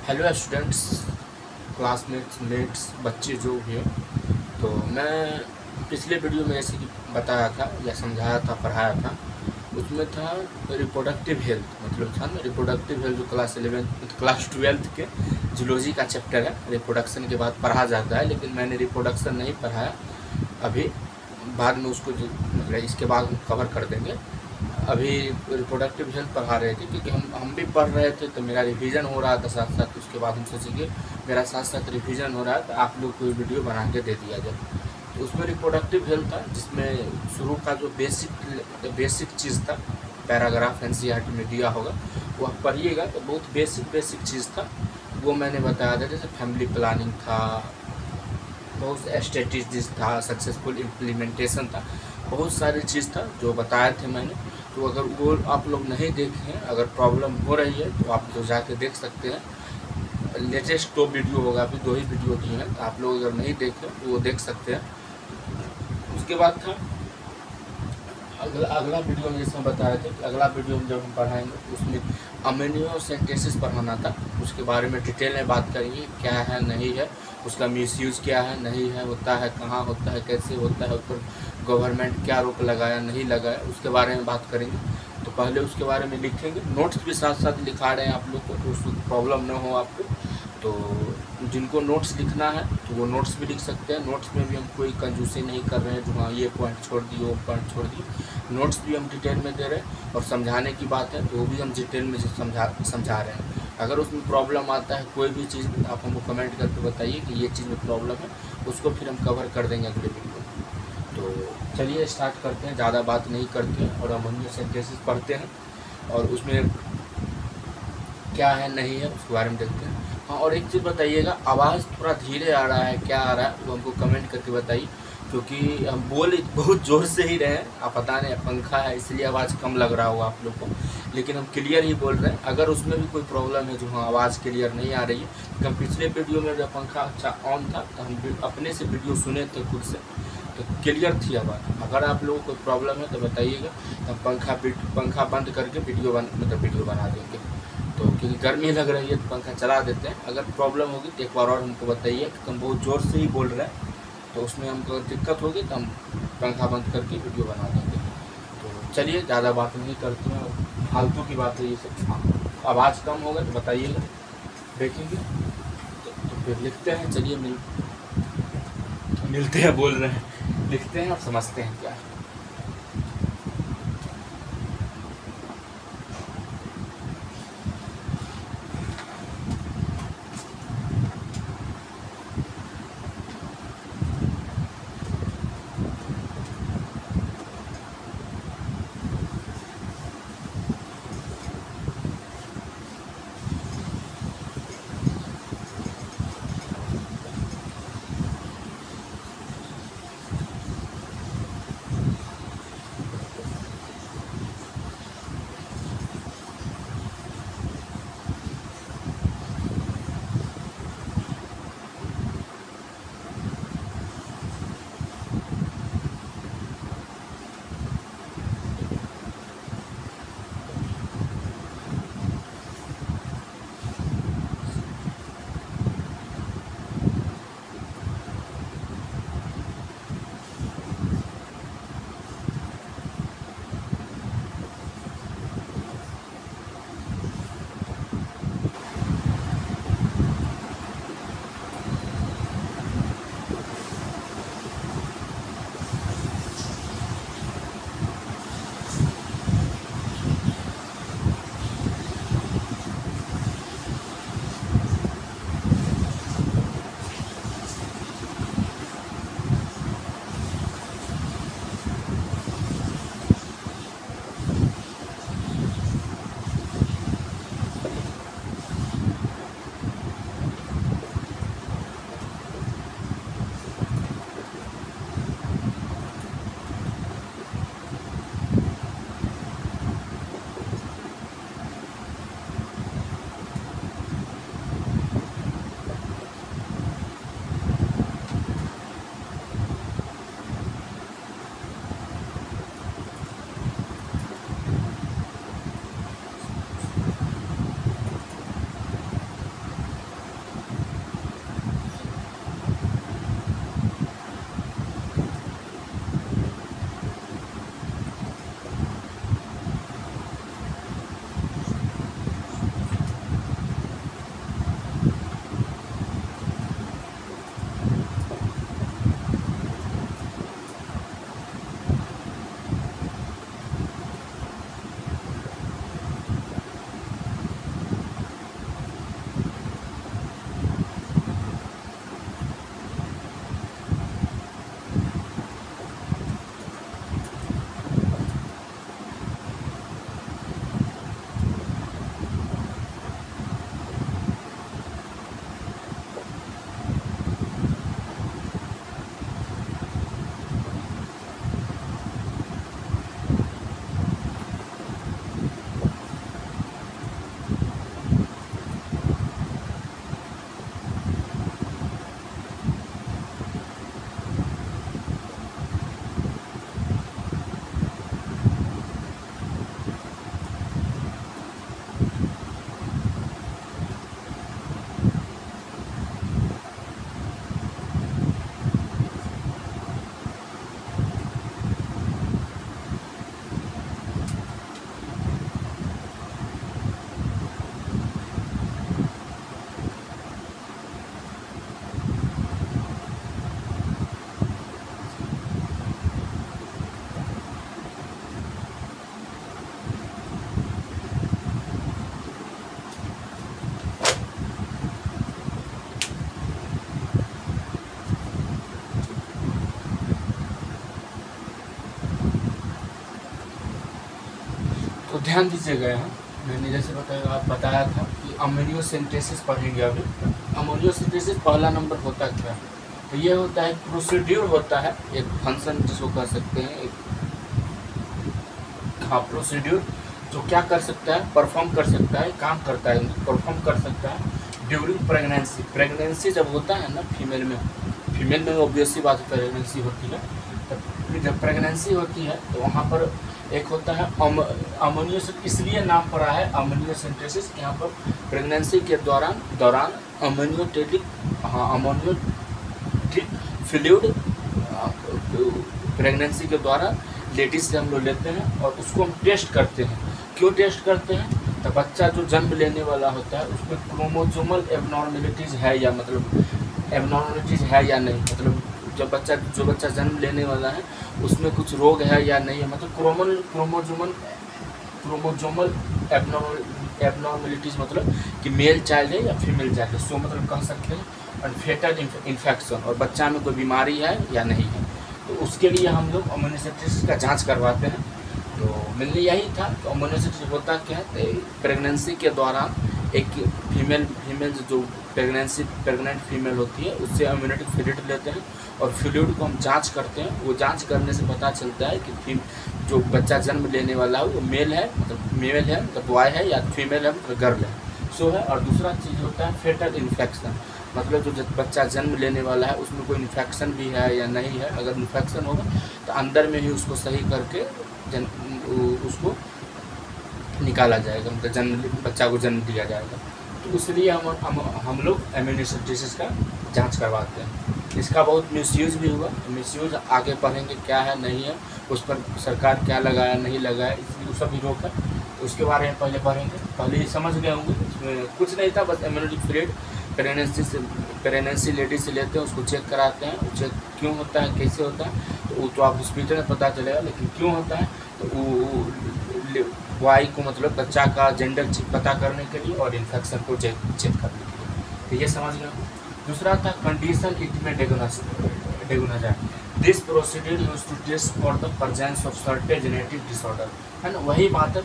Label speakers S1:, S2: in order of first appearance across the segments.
S1: Hello students, classmates, mats, बच्चे जो भी हैं, तो मैं पिछले वीडियो में जैसे कि बताया था या समझाया था, पढ़ाया था, उसमें था रिप्रोडक्टिव हेल्थ। मतलब था ना रिप्रोडक्टिव हेल्थ, जो क्लास 11 क्लास 12 के जूलॉजी का चैप्टर है। रिप्रोडक्शन के बाद पढ़ा जाता है, लेकिन मैंने रिप्रोडक्शन नहीं पढ़ाया अभी, बाद में उसको मतलब इसके बाद हम कवर कर देंगे। अभी रिप्रोडक्टिव हेल्थ पढ़ा रहे थे, क्योंकि हम भी पढ़ रहे थे, तो मेरा रिवीजन हो रहा था साथ साथ। उसके बाद हम सोचेंगे मेरा साथ साथ रिवीजन हो रहा है, तो आप लोग को वीडियो बना के दे दिया जाए। तो उसमें रिप्रोडक्टिव हेल्थ था, जिसमें शुरू का जो बेसिक चीज़ था, पैराग्राफ एनसीईआरटी में दिया होगा, वो आप पढ़िएगा तो बहुत बेसिक चीज़ था, वो मैंने बताया था। जैसे फैमिली प्लानिंग था, बहुत स्ट्रेटजीज था, सक्सेसफुल इम्प्लीमेंटेशन था, बहुत सारी चीज़ था जो बताए थे मैंने। तो अगर वो आप लोग नहीं देखे हैं, अगर प्रॉब्लम हो रही है, तो आप तो जाके देख सकते हैं। लेटेस्ट 2 वीडियो होगा, अभी 2 ही वीडियो दिए हैं, तो आप लोग अगर नहीं देखे तो वो देख सकते हैं। उसके बाद था अगला वीडियो में, जैसे बताया था कि अगला वीडियो में जब हम पढ़ाएंगे तो उसमें अमीनो सिंथेसिस पढ़ाना था। उसके बारे में डिटेल में बात करेंगे, क्या है नहीं है, उसका मिसयूज़ क्या है नहीं है, होता है कहाँ होता है, कैसे होता है, ऊपर गवर्नमेंट क्या रोक लगाया नहीं लगाया, उसके बारे में बात करेंगे। तो पहले उसके बारे में लिखेंगे, नोट्स भी साथ साथ लिखा रहे हैं आप लोग को, तो उसको प्रॉब्लम ना हो आपको। तो जिनको नोट्स लिखना है तो वो नोट्स भी लिख सकते हैं। नोट्स में भी हम कोई कंजूसी नहीं कर रहे हैं, जो हाँ ये पॉइंट छोड़ दिए, वो पॉइंट छोड़ दिए। नोट्स भी हम डिटेल में दे रहे हैं, और समझाने की बात है तो वो भी हम डिटेल में समझा रहे हैं। अगर उसमें प्रॉब्लम आता है कोई भी चीज़ में, आप हमको कमेंट करके बताइए कि ये चीज़ में प्रॉब्लम है, उसको फिर हम कवर कर देंगे अगले वीडियो में। तो चलिए स्टार्ट करते हैं, ज़्यादा बात नहीं करते हैं और अमीनो सिंथेसिस पढ़ते हैं, और उसमें क्या है नहीं है उसके बारे में देखते हैं। हाँ, और एक चीज़ बताइएगा, आवाज़ थोड़ा धीरे आ रहा है, क्या आ रहा है वो हमको कमेंट करके बताइए, क्योंकि हम बोल बहुत ज़ोर से ही रहे हैं। आप पता नहीं, पंखा है इसलिए आवाज़ कम लग रहा होगा आप लोग को, लेकिन हम क्लियर ही बोल रहे हैं। अगर उसमें भी कोई प्रॉब्लम है, जो हाँ आवाज़ क्लियर नहीं आ रही है, तो हम पिछले वीडियो में जब पंखा अच्छा ऑन था तो हम अपने से वीडियो सुने थे खुद से, तो क्लियर थी आवाज़। अगर आप लोगों को कोई प्रॉब्लम है तो बताइएगा, हम पंखा बंद करके वीडियो बना देंगे। तो क्योंकि गर्मी लग रही है तो पंखा चला देते हैं। अगर प्रॉब्लम होगी तो एक बार और हमको बताइए, कि हम बहुत ज़ोर से ही बोल रहे हैं, तो उसमें हमको दिक्कत होगी तो हम पंखा बंद करके वीडियो बना देंगे। तो चलिए ज़्यादा बात नहीं करते हैं, और फालतू की बात है ये सब। आवाज़ कम होगा तो बताइएगा, देखेंगे तो फिर लिखते हैं। चलिए मिलते हैं, बोल रहे हैं, लिखते हैं और समझते हैं क्या है। ध्यान दीजिएगा यहाँ, मैंने जैसे बताया था कि अमीनियोसेंटेसिस पढ़ेंगे अभी। अमीनियोसेंटेसिस पहला नंबर होता क्या है, तो ये होता है प्रोसीड्यूर होता है, एक फंक्शन जिसको कह सकते हैं एक, हाँ प्रोसीड्यूर, जो क्या कर सकता है, परफॉर्म कर सकता है, काम करता है, परफॉर्म कर सकता है ड्यूरिंग प्रेगनेंसी। प्रेगनेंसी जब होता है ना फीमेल में ऑब्वियसली बात प्रेगनेंसी होती है, तो जब प्रेगनेंसी होती है तो वहाँ पर एक होता है अमोनियस, इसलिए नाम पड़ा है अमोनियोसेंटेसिस। यहाँ पर प्रेगनेंसी के दौरान अमोनियोटेटिक, हाँ अमोनियोटिक फ्लूइड प्रेगनेंसी के द्वारा लेडीज से हम लोग लेते हैं और उसको हम टेस्ट करते हैं। क्यों टेस्ट करते हैं, तो बच्चा जो जन्म लेने वाला होता है उसमें क्रोमोसोमल एबनॉर्मेलिटीज़ है या नहीं, मतलब जो बच्चा जन्म लेने वाला है उसमें कुछ रोग है या नहीं है, मतलब क्रोमोसोमल एबनॉर्मेलिटीज़, मतलब कि मेल चाइल्ड है या फीमेल चाइल्ड है, सो मतलब कह सकते हैं फेटल इन्फेक्शन, और बच्चा में कोई बीमारी है या नहीं है, तो उसके लिए हम लोग अमोनियोसेंटेसिस का जांच करवाते हैं। तो मेनली यही था। तो अमोनियोसेंटेसिस होता क्या है, प्रेगनेंसी के दौरान एक फीमेल जो प्रेग्नेंट फीमेल होती है उससे इम्यूनिटी फ्लूइड लेते हैं और फ्लूइड को हम जांच करते हैं। वो जांच करने से पता चलता है कि जो बच्चा जन्म लेने वाला है वो मेल है मतलब बॉय है, या फीमेल है मतलब गर्ल है, सो है। और दूसरा चीज़ होता है फेटल इन्फेक्शन, मतलब जो बच्चा जन्म लेने वाला है उसमें कोई इन्फेक्शन भी है या नहीं है। अगर इन्फेक्शन होगा तो अंदर में ही उसको सही करके उसको निकाला जाएगा, मतलब बच्चा को जन्म दिया जाएगा। तो इसलिए हम लोग अमोनियोसेंटेसिस का जांच करवाते हैं। इसका बहुत मिसयूज़ भी हुआ, तो मिसयूज़ आगे पढ़ेंगे क्या है नहीं है, उस पर सरकार क्या लगाया नहीं लगाया, इसलिए सब भी रोक है, तो उसके बारे में पहले पढ़ेंगे। पहले ही समझ गए होंगे, इसमें कुछ नहीं था, बस इम्यूनिटी फ्लूइड प्रेगनेंसी लेडीज से लेते हैं, उसको चेक कराते हैं। चेक क्यों होता है, कैसे होता है, तो वो तो आप हॉस्पिटल में पता चलेगा, लेकिन क्यों होता है तो वो वाई को मतलब बच्चा का जेंडर पता करने के लिए और इन्फेक्शन को चेक करने के लिए, तो ये समझ गए। दूसरा था कंडीशन इट में डिगोनाजा, this procedure used to test for the presence of certain genetic disorder, है ना, वही बात है।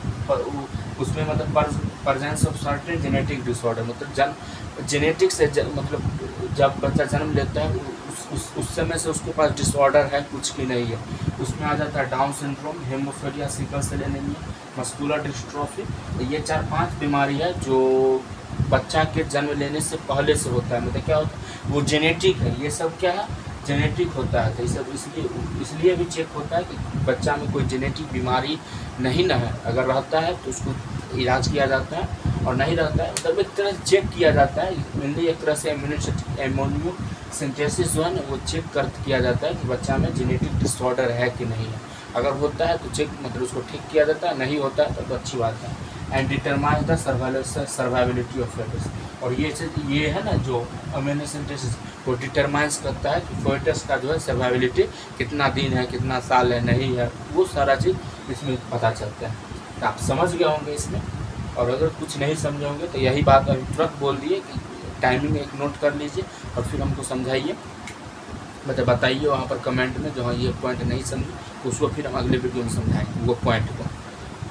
S1: उसमें मतलब presence of certain genetic disorder, मतलब जेनेटिक से मतलब जब बच्चा जन्म लेता है उस समय से उसके पास डिसऑर्डर है कुछ भी नहीं है। उसमें आ जाता है Down syndrome, haemophilia, sickle cell anaemia, muscular dystrophy. तो ये 4-5 बीमारी है जो बच्चा के जन्म लेने से पहले से होता है, मतलब क्या होता है वो जेनेटिक है, ये सब क्या है जेनेटिक होता है। तो ये सब इसलिए भी चेक होता है कि बच्चा में कोई जेनेटिक बीमारी नहीं ना है, अगर रहता है तो उसको इलाज किया जाता है, और नहीं रहता है तब एक तरह से चेक किया जाता है। मेनली एक तरह से अमोनियोसेंटेसिस जो है ना वो चेक किया जाता है कि बच्चा में जेनेटिक डिसऑर्डर है कि नहीं है। अगर होता है तो चेक मतलब उसको ठीक किया जाता है, नहीं होता है तो अच्छी बात है। And determine the survivability of foetus, और ये है ना जो अमोनियोसेंटेसिस वो डिटरमाइंस करता है कि फेटस का जो है सर्वाइबिलिटी कितना दिन है, कितना साल है, नहीं है, वो सारा चीज़ इसमें पता चलता है। तो आप समझ गए होंगे इसमें, और अगर कुछ नहीं समझे होंगे तो यही बात अभी तुरंत बोल दिए कि टाइमिंग एक नोट कर लीजिए और फिर हमको समझाइए, मतलब बताइए वहाँ पर कमेंट में जो हाँ ये पॉइंट नहीं समझे, उसको फिर हम अगले वीडियो में समझाएंगे वो पॉइंट को।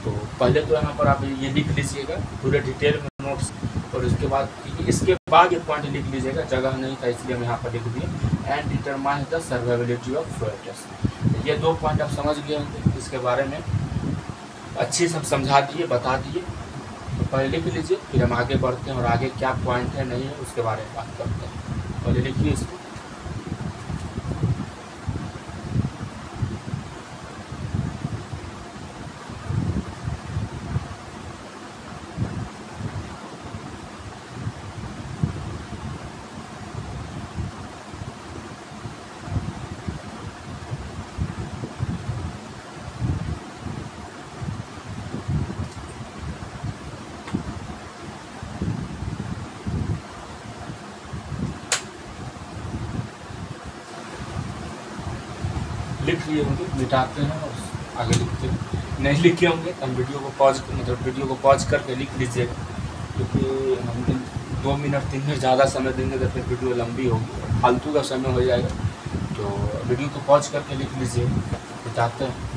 S1: तो पहले तो यहाँ पर आप ये लिख लीजिएगा पूरे डिटेल में नोट्स, और इसके बाद ये पॉइंट लिख लीजिएगा, जगह नहीं था इसलिए हम यहाँ पर लिख दिए। And determine the survivability of foetus, ये 2 पॉइंट आप समझ गए होंगे, इसके बारे में अच्छे से समझा दिए, बता दिए। तो पहले लिख लीजिए, फिर हम आगे बढ़ते हैं और आगे क्या पॉइंट है नहीं है उसके बारे में बात करते हैं। पहले लिखिए इसको। लिख लिए होंगे, मिटाते हैं और आगे लिखते हैं। नहीं लिखे होंगे तो हम वीडियो को पॉज करके लिख लीजिएगा, क्योंकि हम 2 मिनट 3 मिनट ज़्यादा समय देंगे तो फिर वीडियो लंबी होगी, फालतू का समय हो जाएगा। तो वीडियो को पॉज करके लिख लीजिए, मिटाते हैं।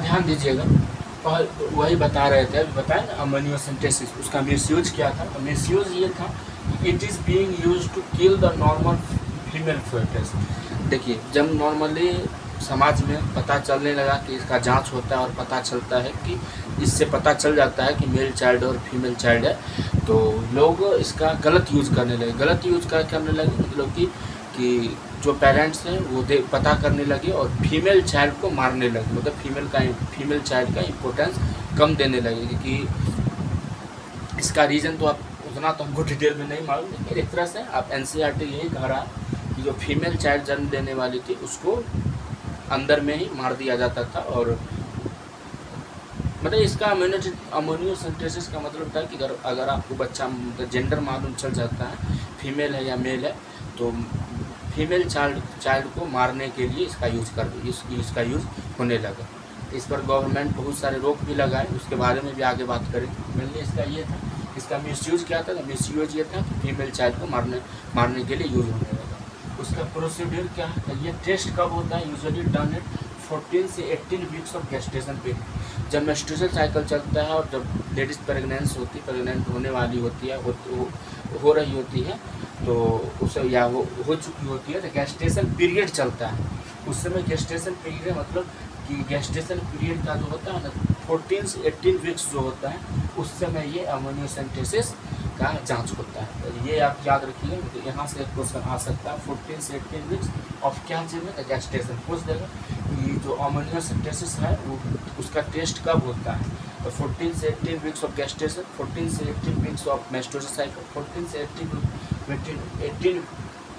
S1: ध्यान दीजिएगा, और वही बता रहे थे, अभी बताया ना अमोनियोसेंटेसिस, उसका मिसयूज क्या था? तो मिसयूज ये था कि it is being used to kill the normal female foetus. देखिए, जब नॉर्मली समाज में पता चलने लगा कि इसका जांच होता है और पता चलता है कि इससे पता चल जाता है कि मेल चाइल्ड और फीमेल चाइल्ड है, तो लोग इसका गलत यूज़ करने लगे। गलत यूज़ करने लगे मतलब कि जो पेरेंट्स हैं वो पता करने लगे और फीमेल चाइल्ड को मारने लगे, मतलब फीमेल चाइल्ड का इम्पोर्टेंस कम देने लगे। क्योंकि इसका रीज़न तो आप उतना तो हमको डिटेल में नहीं मालूम, लेकिन एक तरह से आप NCERT यही कह रहा है कि जो फीमेल चाइल्ड जन्म देने वाली थी उसको अंदर में ही मार दिया जाता था। और मतलब इसका अमोनियोसेंटेसिस का मतलब था कि अगर आपको बच्चा जेंडर मालूम चल जाता है फीमेल है या मेल है, तो फीमेल चाइल्ड को मारने के लिए इसका यूज़ होने लगा। इस पर गवर्नमेंट बहुत सारे रोक भी लगाए, उसके बारे में भी आगे बात करेंगे। मेनली इसका ये था, इसका मिसयूज क्या था? मिसयूज ये था कि फीमेल चाइल्ड को मारने के लिए यूज़ होने लगा। उसका प्रोसीड्यूर क्या है? ये टेस्ट कब होता है? यूजुअली डन एट 14 से 18 वीक्स ऑफ गेस्टेशन पीरियड। जब मेंस्ट्रुअल साइकिल चलता है और जब लेडीज़ प्रेग्नेंट होने वाली होती है, हो रही होती है, तो उसे या हो चुकी होती है, तो गेस्टेशन पीरियड चलता है। उस समय गेस्टेशन पीरियड मतलब कि गेस्टेशन पीरियड का जो होता है ना 14 से 18 वीक्स जो होता है, उस समय ये अमोनियोसेंटेसिस का जांच होता है। तो ये आप याद रखिए, तो यहाँ से एक क्वेश्चन आ सकता है 14 से 18 वीक्स ऑफ क्या चीज़ में? गेस्टेशन। पूछ देगा कि जो अमोनियोसेंटेसिस है वो उसका टेस्ट कब होता है? तो 14 से 18 वीक्स ऑफ गेस्टेशन, 14 से 18 वीक्स ऑफ मेंस्ट्रुअल साइकिल, 14 से 18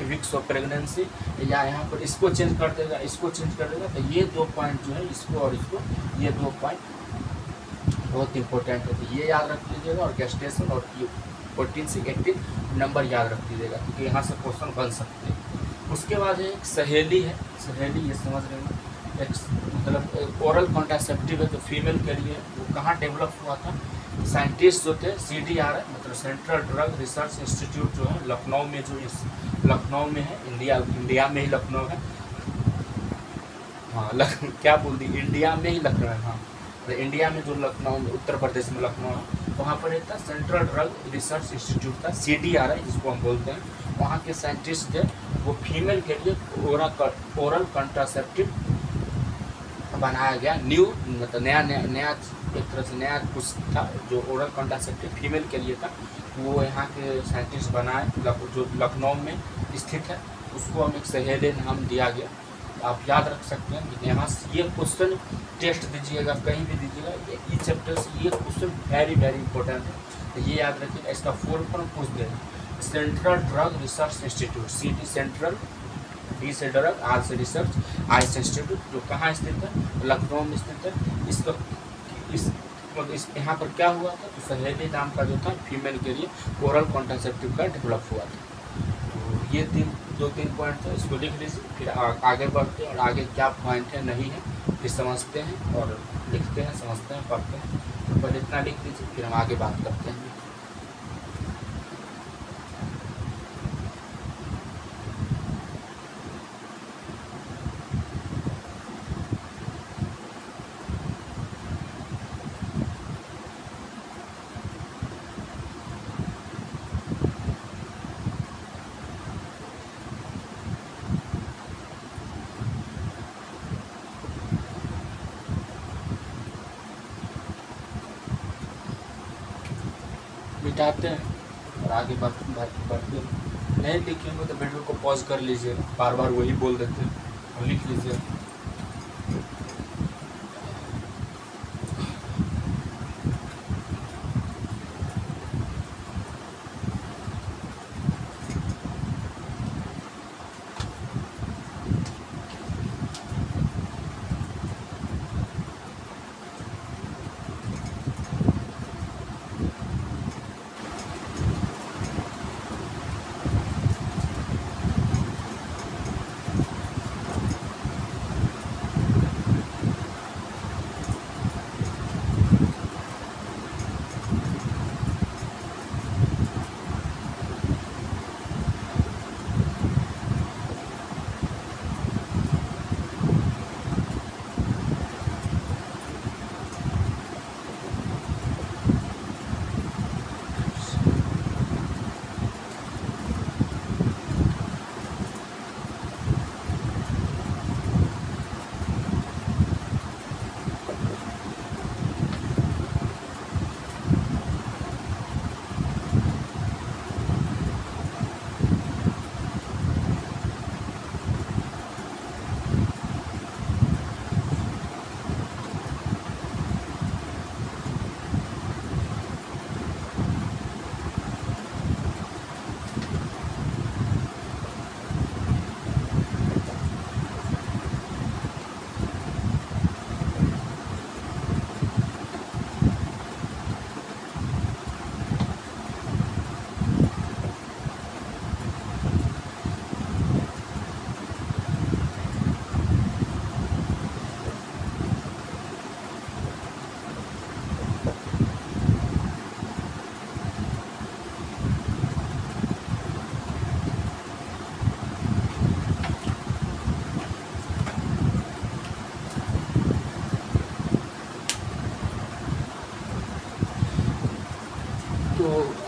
S1: वीक्स ऑफ प्रेगनेंसी, या यहाँ पर इसको चेंज कर देगा, इसको चेंज कर देगा। तो ये 2 पॉइंट जो है, इसको और इसको, ये 2 पॉइंट बहुत इंपॉर्टेंट है, तो ये याद रख लीजिएगा। और गेस्टेशन और 14 से 18 नंबर याद रख लीजिएगा, क्योंकि यहाँ से क्वेश्चन बन सकते हैं। उसके बाद एक सहेली है, सहेली ये समझ रहे हैं, एक मतलब ओरल कॉन्ट्रासेप्टिव है, तो फीमेल के लिए। वो कहाँ डेवलप हुआ था? साइंटिस्ट जो थे CDRI मतलब सेंट्रल ड्रग रिसर्च इंस्टीट्यूट जो है लखनऊ में, जो इस लखनऊ में है, इंडिया में ही लखनऊ है। हाँ, क्या बोल दी, इंडिया में ही लखनऊ है। हाँ, तो इंडिया में जो लखनऊ में, उत्तर प्रदेश में लखनऊ है, वहाँ पर एक था सेंट्रल ड्रग रिसर्च इंस्टीट्यूट था, CDRI जिसको हम बोलते हैं। वहाँ के साइंटिस्ट थे, वो फीमेल के लिए ओरल कॉन्ट्रासेप्टिव बनाया गया। न्यू मतलब नया एक तरह से नया कुछ था जो ओरल कॉन्ट्रासेप्टिव फीमेल के लिए था। वो यहाँ के साइंटिस्ट बनाए, जो लखनऊ में स्थित है। उसको हम एक सहेली नाम दिया गया, आप याद रख सकते हैं। यहाँ से ये क्वेश्चन टेस्ट दीजिएगा, कहीं भी दीजिएगा, ये चैप्टर से ये क्वेश्चन वेरी इंपॉर्टेंट है, तो ये याद रखिएगा। इसका फुल फॉर्म पूछ देगा, central drug research institute, CD central, D से ड्रग, R से रिसर्च, I से इंस्टीट्यूट, जो कहाँ स्थित है? लखनऊ में स्थित है। इसका इस यहाँ पर क्या हुआ था? तो सहेली नाम का जो था फीमेल के लिए ओरल कॉन्ट्रासेप्टिव का डेवलप हुआ था। तो ये 2-3 पॉइंट थे, इसको लिख लीजिए, फिर आगे बढ़ते हैं और आगे क्या पॉइंट है नहीं है फिर समझते हैं और लिखते हैं, समझते हैं, पढ़ते हैं। तो पहले इतना लिख लीजिए, फिर हम आगे बात करते हैं। मिटाते हैं और आगे बढ़ते हैं। नहीं लिखेंगे तो वीडियो को पॉज कर लीजिए, बार बार वही बोल देते हैं, और लिख लीजिए।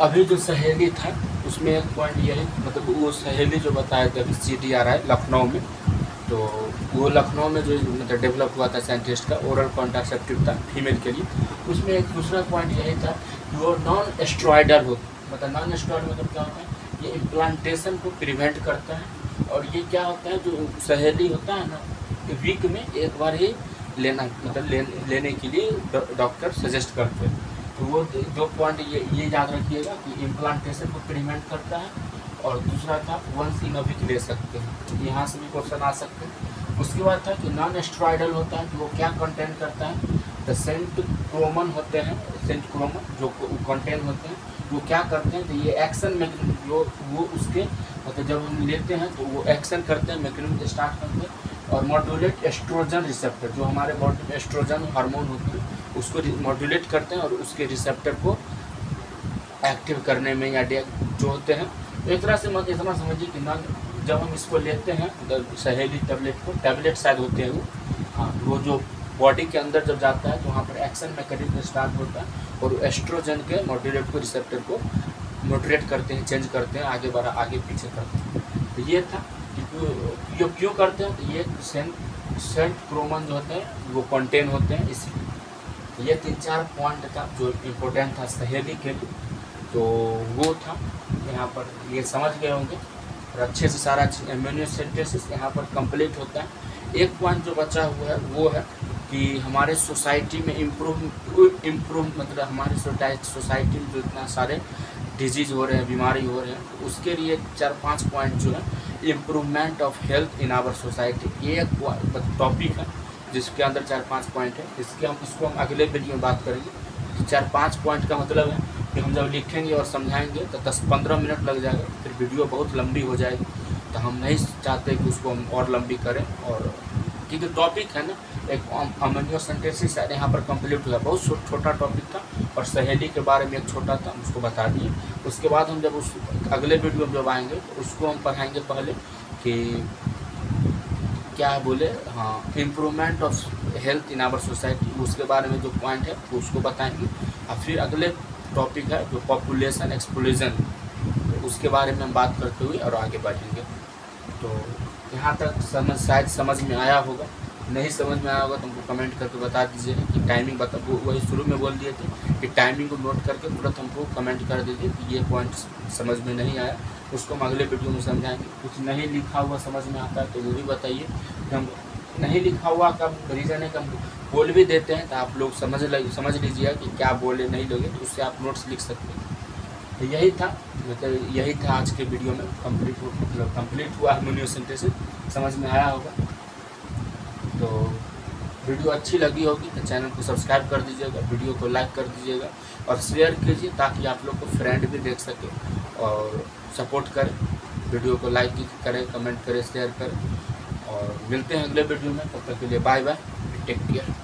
S1: अभी जो सहेली था उसमें एक पॉइंट यही, मतलब वो सहेली जो बताया था CDRI लखनऊ में, तो वो लखनऊ में जो मतलब डेवलप हुआ था साइंटिस्ट का, ओरल कॉन्ट्रासेप्टिव था फीमेल के लिए। उसमें एक दूसरा पॉइंट यही था कि वो नॉन एस्ट्रॉयडल हो, मतलब नॉन एस्ट्रॉयड मतलब क्या होता है, ये इम्प्लांटेशन को प्रिवेंट करता है। और ये क्या होता है, जो सहेली होता है ना, वीक में एक बार ही लेना, मतलब लेने के लिए डॉक्टर सजेस्ट करते हैं। तो वो दो पॉइंट ये याद रखिएगा कि इम्प्लांटेशन को प्रिवेंट करता है, और दूसरा था वंस इन अ वीक ले सकते हैं। यहाँ से भी क्वेश्चन आ सकते हैं। उसके बाद था कि नॉन एस्ट्रॉयडल होता है, कि वो क्या कंटेन करता है, द सेंट क्रोमन होते हैं, सेंट क्रोमन जो कंटेन होते हैं, वो क्या करते हैं, तो ये एक्शन मैकेनिज्म जो वो उसके मतलब जब हम लेते हैं तो वो एक्शन करते हैं, मैकेनिज्म स्टार्ट करते हैं, और मॉड्यूलेट एस्ट्रोजन रिसेप्टर, जो हमारे बॉडी में एस्ट्रोजन हार्मोन होती है उसको मॉड्यूलेट करते हैं, और उसके रिसेप्टर को एक्टिव करने में या जो होते हैं। तो एक तरह से इतना समझिए कि ना, जब हम इसको लेते हैं सहेली टैबलेट शायद होते हैं वो, हाँ, वो जो बॉडी के अंदर जब जाता है तो वहाँ पर एक्शन मैकेनिज्म स्टार्ट होता है, और एस्ट्रोजन के मॉड्यूलेट को रिसेप्टर को मॉड्यूलेट करते हैं, चेंज करते हैं, आगे पीछे करते हैं। तो ये था कि क्यों करते हैं, तो ये सेंट क्रोमन जो होते हैं वो कंटेन होते हैं, इसलिए। तो ये 3-4 पॉइंट था जो इम्पोर्टेंट था सहेली के लिए, तो वो था। यहाँ पर ये समझ गए होंगे, और अच्छे से सारा एमिनो सिंथेसिस यहाँ पर कंप्लीट होता है। एक पॉइंट जो बचा हुआ है वो है कि हमारे सोसाइटी में इम्प्रूव मतलब हमारे सोसाइटी में जो इतना सारे डिजीज़ हो रहे हैं, बीमारी हो रहे हैं, तो उसके लिए 4-5 पॉइंट जो है, improvement of health in our society, ये एक टॉपिक है जिसके अंदर 4-5 पॉइंट है। इसको हम अगले वीडियो में बात करेंगे। 4-5 पॉइंट का मतलब है कि हम जब लिखेंगे और समझाएंगे तो 10-15 मिनट लग जाएगा, फिर वीडियो बहुत लंबी हो जाएगी। तो हम नहीं चाहते कि उसको हम और लंबी करें, और क्योंकि टॉपिक है ना, एक अमीनो सिंथेसिस यहाँ पर कंप्लीट हुआ, बहुत छोटा टॉपिक था, और सहेली के बारे में एक छोटा था, उसको बता दिए। उसके बाद हम जब उस अगले वीडियो में जब आएंगे तो उसको हम पढ़ाएंगे पहले कि क्या बोले, हाँ, improvement of health in our society, उसके बारे में जो पॉइंट है तो उसको बताएंगे। और फिर अगले टॉपिक है जो पॉपुलेशन एक्सप्लोजन, तो उसके बारे में हम बात करते हुए और आगे बढ़ेंगे। तो यहाँ तक शायद समझ में आया होगा। नहीं समझ में आया होगा तो हमको कमेंट करके बता दीजिए कि टाइमिंग बता, वही शुरू में बोल दिए थे कि टाइमिंग को नोट करके तुरंत हमको कमेंट कर दीजिए कि ये पॉइंट समझ में नहीं आया, उसको हम अगले वीडियो में समझाएंगे। कुछ नहीं लिखा हुआ समझ में आता है तो वो भी बताइए। हम नहीं लिखा हुआ का रीज़न है कि हम बोल भी देते हैं तो आप लोग समझ लीजिएगा कि क्या बोले, नहीं लोगे तो उससे आप नोट्स लिख सकते हैं। तो यही था, मतलब यही था आज के वीडियो में। कंप्लीट हुआ अमीनो सिंथेसिस, समझ में आया होगा। तो वीडियो अच्छी लगी होगी तो चैनल को सब्सक्राइब कर दीजिएगा, वीडियो को लाइक कर दीजिएगा और शेयर कीजिए ताकि आप लोग को फ्रेंड भी देख सके और सपोर्ट करें। वीडियो को लाइक करें, कमेंट करें, शेयर करें, और मिलते हैं अगले वीडियो में। तब तक के लिए बाय बाय, टेक केयर।